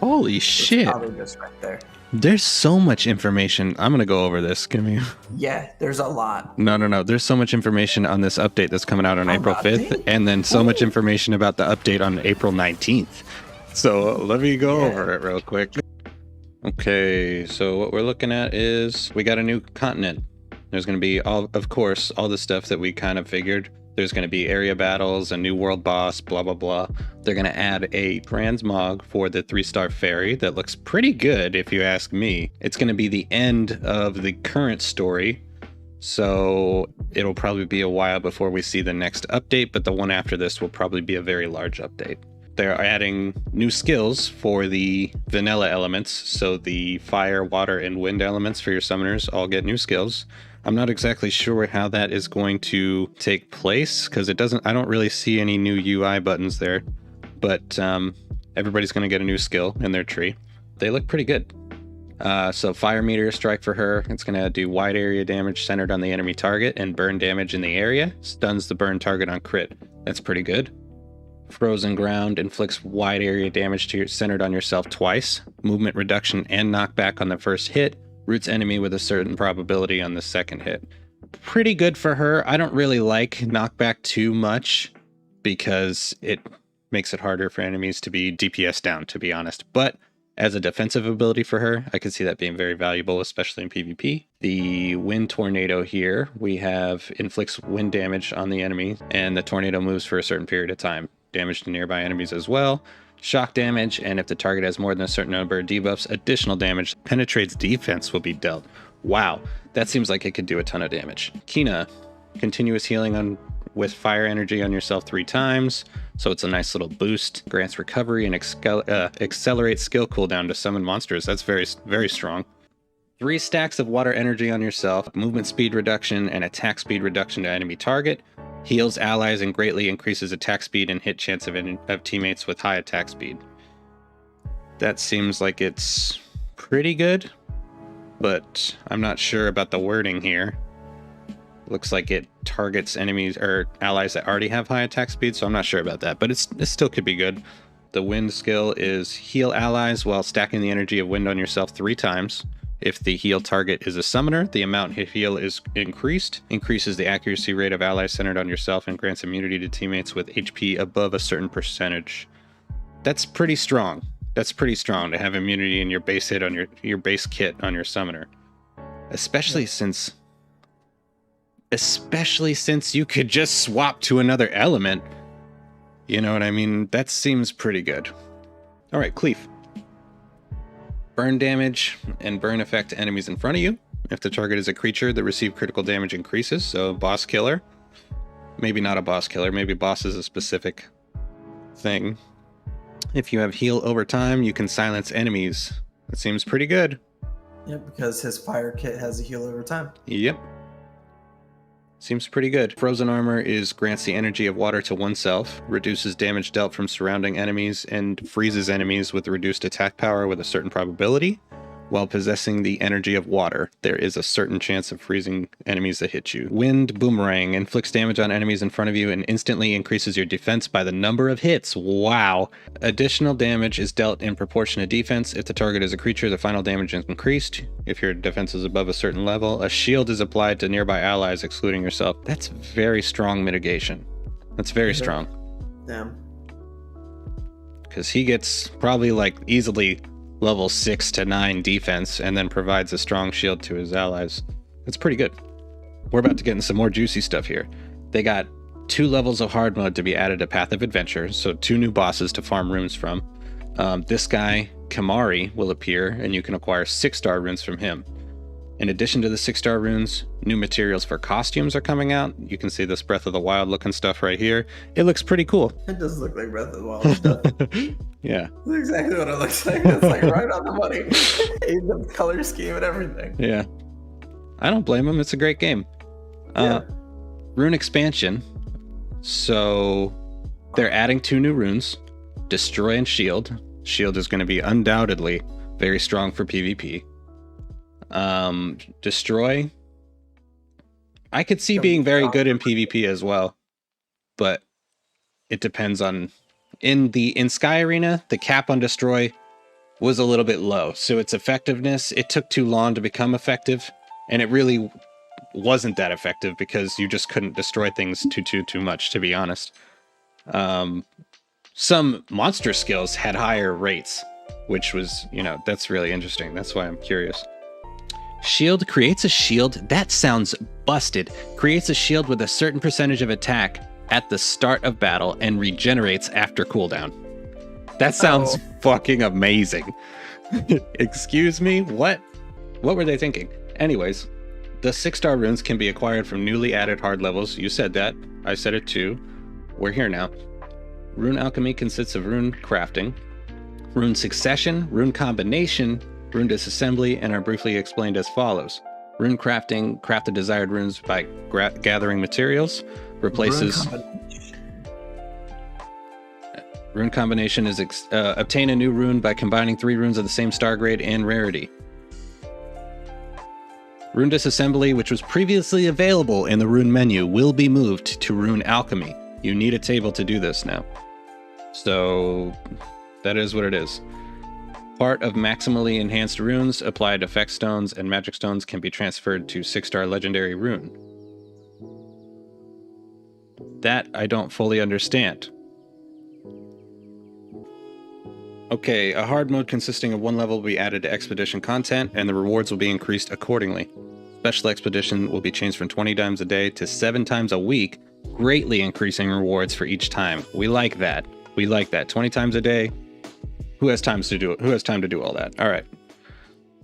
Holy shit. Probably just right there. There's so much information. I'm going to go over this. Give me... Yeah, there's a lot. No. There's so much information on this update that's coming out on April 5th. And then so much information about the update on April 19th. So let me go over it real quick. Okay, so what we're looking at is we got a new continent. There's going to be, of course, all the stuff that we kind of figured. There's going to be area battles, a new world boss, blah, blah, blah. They're going to add a transmog for the 3-star ferry that looks pretty good, if you ask me. It's going to be the end of the current story, so it'll probably be a while before we see the next update, but the one after this will probably be a very large update. They're adding new skills for the vanilla elements, so the fire, water, and wind elements for your summoners all get new skills. I'm not exactly sure how that is going to take place because I don't really see any new UI buttons there, but everybody's going to get a new skill in their tree. They look pretty good. So fire meteor strike for her. It's going to do wide area damage centered on the enemy target and burn damage in the area. Stuns the burn target on crit. That's pretty good. Frozen ground inflicts wide area damage centered on yourself twice. Movement reduction and knockback on the first hit. Roots enemy with a certain probability on the second hit. Pretty good for her. I don't really like knockback too much because it makes it harder for enemies to be DPS down, to be honest. But as a defensive ability for her, I could see that being very valuable, especially in PvP. The wind tornado here, we have inflicts wind damage on the enemy, and the tornado moves for a certain period of time. Damage to nearby enemies as well. Shock damage, and if the target has more than a certain number of debuffs, additional damage penetrates defense will be dealt. Wow, that seems like it could do a ton of damage. Kina, continuous healing with fire energy on yourself 3 times, so it's a nice little boost. Grants recovery and accelerates skill cooldown to summon monsters. That's very, very strong. 3 stacks of water energy on yourself, movement speed reduction and attack speed reduction to enemy target. Heals allies and greatly increases attack speed and hit chance of teammates with high attack speed. That seems like it's pretty good, but I'm not sure about the wording here. Looks like it targets enemies or allies that already have high attack speed, so I'm not sure about that, but it still could be good. The wind skill is heal allies while stacking the energy of wind on yourself 3 times. If the heal target is a summoner, the amount heal is increases the accuracy rate of allies centered on yourself, and grants immunity to teammates with HP above a certain percentage. That's pretty strong. That's pretty strong to have immunity in your base hit on your base kit on your summoner. Especially since you could just swap to another element. You know what I mean? That seems pretty good. All right, Cleef. Burn damage and burn effect to enemies in front of you. If the target is a creature, the received critical damage increases. So boss killer. Maybe not a boss killer. Maybe boss is a specific thing. If you have heal over time, you can silence enemies. That seems pretty good. Yeah, because his fire kit has a heal over time. Yep. Seems pretty good. Frozen armor grants the energy of water to oneself, reduces damage dealt from surrounding enemies, and freezes enemies with reduced attack power with a certain probability. While possessing the energy of water, there is a certain chance of freezing enemies that hit you. Wind boomerang inflicts damage on enemies in front of you and instantly increases your defense by the number of hits. Wow. Additional damage is dealt in proportion to defense. If the target is a creature, the final damage is increased. If your defense is above a certain level, a shield is applied to nearby allies, excluding yourself. That's very strong mitigation. That's very strong. Damn. Because he gets probably like easily level 6 to 9 defense and then provides a strong shield to his allies. That's pretty good. We're about to get into some more juicy stuff here. They got 2 levels of hard mode to be added to Path of Adventure, so 2 new bosses to farm runes from. This guy, Kamari, will appear, and you can acquire 6-star runes from him. In addition to the 6-star runes, new materials for costumes are coming out. You can see this Breath of the Wild looking stuff right here. It looks pretty cool. It does look like Breath of the Wild stuff. Yeah. That's exactly what it looks like. It's like right on the money. The color scheme and everything. Yeah. I don't blame them. It's a great game. Rune expansion. So they're adding 2 new runes, Destroy and Shield. Shield is going to be undoubtedly very strong for PvP. Destroy, I could see being very good in PvP as well, but it depends on in Sky Arena. The cap on Destroy was a little bit low. So its effectiveness, it took too long to become effective, and it really wasn't that effective because you just couldn't destroy things too much, to be honest. Some monster skills had higher rates, which was, that's really interesting. That's why I'm curious. Shield creates a shield. That sounds busted. Creates a shield with a certain percentage of attack at the start of battle and regenerates after cooldown. That sounds fucking amazing. Excuse me? What were they thinking? Anyways, the 6-star runes can be acquired from newly added hard levels. You said that. I said it too. We're here now. Rune alchemy consists of rune crafting, rune succession, rune combination, rune disassembly, and are briefly explained as follows. Rune crafting, craft the desired runes by gathering materials, replaces... Rune combination is obtain a new rune by combining 3 runes of the same star grade and rarity. Rune disassembly, which was previously available in the rune menu, will be moved to rune alchemy. You need a table to do this now. So that is what it is. Part of maximally enhanced runes, applied effect stones, and magic stones can be transferred to 6-star legendary rune. That I don't fully understand. Okay, a hard mode consisting of 1 level will be added to expedition content, and the rewards will be increased accordingly. Special expedition will be changed from 20 times a day to 7 times a week, greatly increasing rewards for each time. We like that. 20 times a day. Who has time to do it? Who has time to do all that? All right.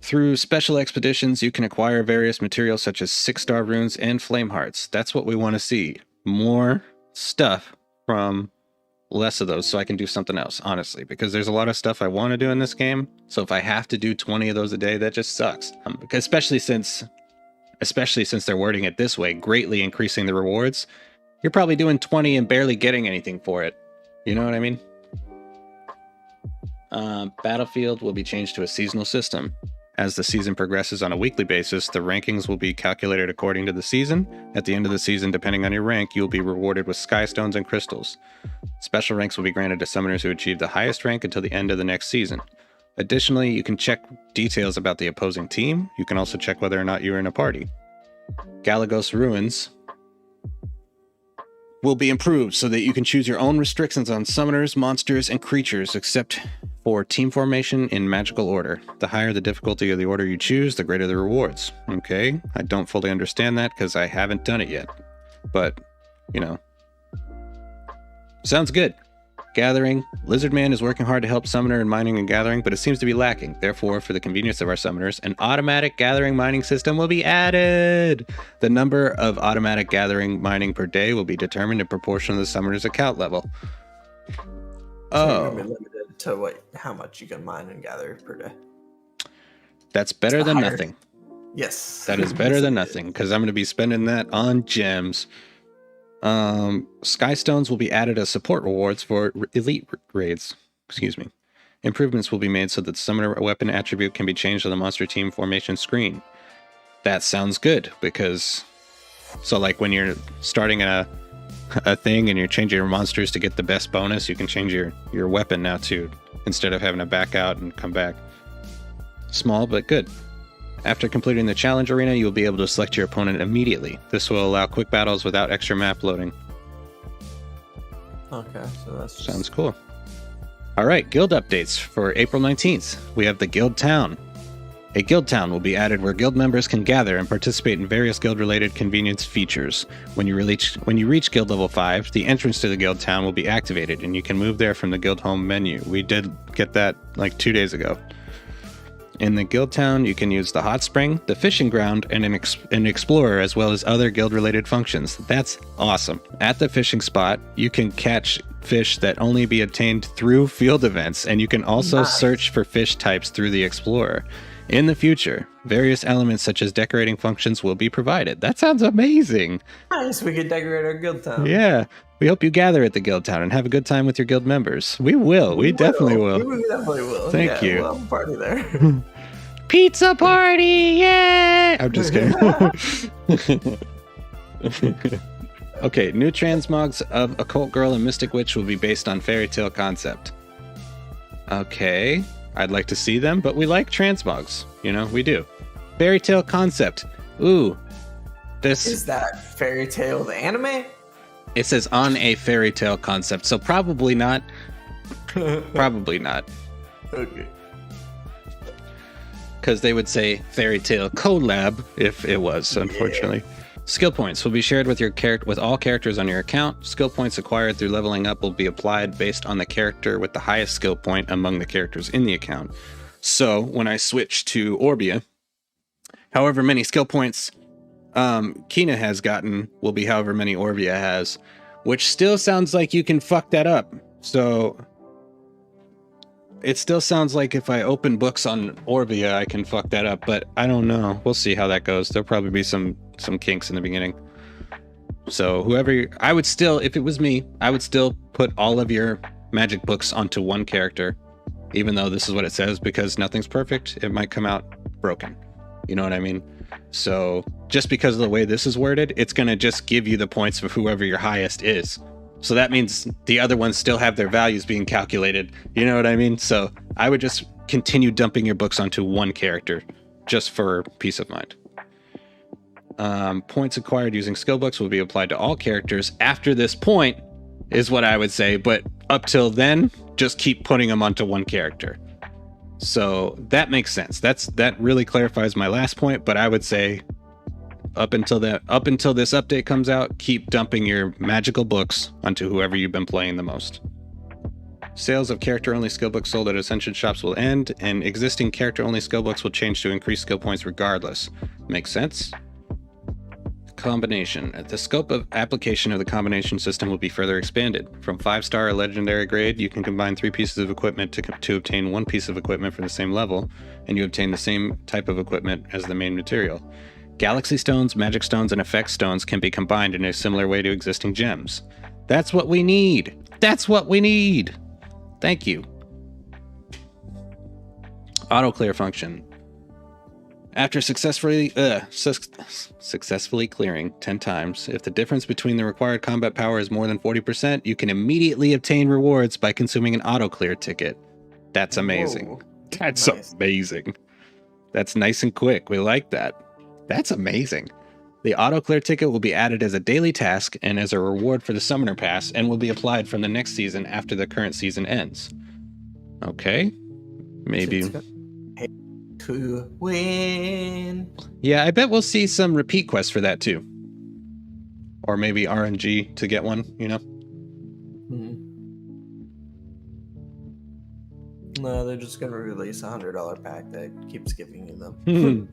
Through special expeditions, you can acquire various materials such as 6-star runes and flame hearts. That's what we want to see. More stuff from less of those so I can do something else, honestly, because there's a lot of stuff I want to do in this game. So if I have to do 20 of those a day, that just sucks. Especially since they're wording it this way, greatly increasing the rewards. You're probably doing 20 and barely getting anything for it. You know what I mean? Battlefield will be changed to a seasonal system. As the season progresses on a weekly basis, the rankings will be calculated according to the season. At the end of the season, depending on your rank, you'll be rewarded with sky stones and crystals. Special ranks will be granted to summoners who achieve the highest rank until the end of the next season. Additionally, you can check details about the opposing team. You can also check whether or not you're in a party. Galagos Ruins will be improved so that you can choose your own restrictions on summoners, monsters, and creatures, except for team formation in magical order. The higher the difficulty of the order you choose, the greater the rewards. Okay, I don't fully understand that because I haven't done it yet. But, sounds good. Gathering. Lizardman is working hard to help summoner in mining and gathering, but it seems to be lacking. Therefore, for the convenience of our summoners, an automatic gathering mining system will be added. The number of automatic gathering mining per day will be determined in proportion to the summoner's account level. So you're limited to how much you can mine and gather per day. That's better than nothing. Yes. That is better than nothing, because I'm going to be spending that on gems. Sky stones will be added as support rewards for elite raids. Excuse me. Improvements will be made so that the summoner weapon attribute can be changed on the monster team formation screen. That sounds good, because when you're starting a thing and you're changing your monsters to get the best bonus, you can change your weapon now too, instead of having to back out and come back. Small but good. After completing the challenge arena, you will be able to select your opponent immediately. This will allow quick battles without extra map loading. Okay, so that's sounds cool. All right, guild updates for April 19th. We have the Guild Town. A Guild Town will be added where guild members can gather and participate in various guild-related convenience features. When you reach guild level 5, the entrance to the Guild Town will be activated, and you can move there from the Guild Home menu. We did get that 2 days ago. In the Guild Town, you can use the hot spring, the fishing ground, and an explorer, as well as other guild-related functions. That's awesome. At the fishing spot, you can catch fish that only be obtained through field events, and you can also search for fish types through the explorer. In the future, various elements such as decorating functions will be provided. That sounds amazing. Nice, we could decorate our Guild Town. Yeah. We hope you gather at the Guild Town and have a good time with your guild members. We will. We definitely will. We definitely will. Thank you. We'll have a party there. Pizza party! Yay! I'm just kidding. Okay, new transmogs of Occult Girl and Mystic Witch will be based on fairy tale concept. Okay. I'd like to see them, but we like transmogs. You know, we do. Fairy Tale concept. Ooh. This Is that Fairy Tale the anime? It says on a fairy tale concept, so probably not. Probably not. Okay. Because they would say fairy tale collab if it was, unfortunately. Yeah. Skill points will be shared with with all characters on your account. Skill points acquired through leveling up will be applied based on the character with the highest skill point among the characters in the account. So when I switch to Orbia, however many skill points Kina has gotten will be however many Orbia has, which still sounds like you can fuck that up. So it still sounds like if I open books on Orbia, I can fuck that up, but I don't know. We'll see how that goes. There'll probably be some kinks in the beginning. So I would still, if it was me, I would still put all of your magic books onto one character, even though this is what it says, because nothing's perfect. It might come out broken. You know what I mean? So just because of the way this is worded, it's going to just give you the points of whoever your highest is. So that means the other ones still have their values being calculated. You know what I mean? So I would just continue dumping your books onto one character just for peace of mind. Points acquired using skill books will be applied to all characters after this point is what I would say. But up till then, just keep putting them onto one character. So that makes sense. That really clarifies my last point, but I would say up until this update comes out, keep dumping your magical books onto whoever you've been playing the most. Sales of character-only skill books sold at Ascension shops will end, and existing character-only skill books will change to increase skill points regardless. Makes sense? Combination. The scope of application of the combination system will be further expanded. From 5-star or legendary grade, you can combine 3 pieces of equipment to obtain 1 piece of equipment for the same level, and you obtain the same type of equipment as the main material. Galaxy stones, magic stones, and effect stones can be combined in a similar way to existing gems. That's what we need. That's what we need. Thank you. Auto clear function. After successfully clearing 10 times, if the difference between the required combat power is more than 40%, you can immediately obtain rewards by consuming an auto clear ticket. That's amazing. Whoa, that's nice. Amazing. That's nice and quick. We like that. That's amazing. The auto clear ticket will be added as a daily task and as a reward for the Summoner Pass, and will be applied from the next season after the current season ends. Okay. Maybe. To win. Yeah, I bet we'll see some repeat quests for that too. Or maybe RNG to get one, you know? Mm-hmm. No, they're just going to release a $100 pack that keeps giving you them.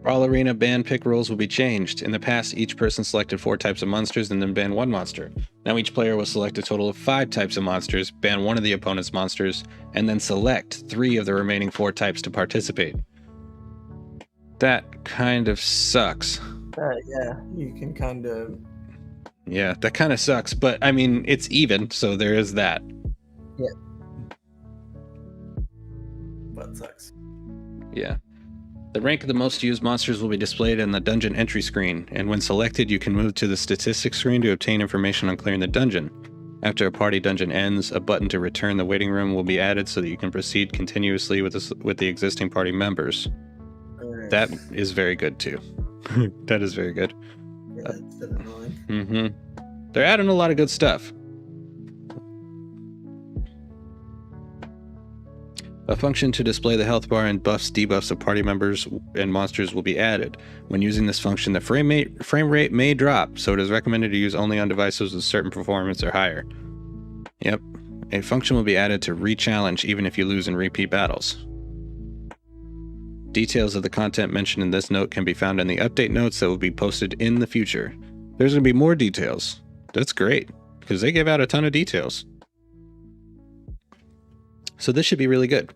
Brawl Arena ban pick rules will be changed. In the past, each person selected 4 types of monsters and then banned 1 monster. Now each player will select a total of 5 types of monsters, ban 1 of the opponent's monsters, and then select 3 of the remaining 4 types to participate. That kind of sucks. Yeah, you can kind of... Yeah, that kind of sucks, but I mean, it's even, so there is that. Yeah. That sucks. Yeah. The rank of the most used monsters will be displayed in the dungeon entry screen, and when selected, you can move to the statistics screen to obtain information on clearing the dungeon. After a party dungeon ends, a button to return the waiting room will be added so that you can proceed continuously with the existing party members. Right. That is very good too. That is very good. Yeah, that's annoying. Mm-hmm. They're adding a lot of good stuff. A function to display the health bar and buffs, debuffs of party members and monsters will be added. When using this function, the frame rate may drop, so it is recommended to use only on devices with certain performance or higher. Yep. A function will be added to re-challenge even if you lose in repeat battles. Details of the content mentioned in this note can be found in the update notes that will be posted in the future. There's going to be more details. That's great, because they give out a ton of details. So this should be really good.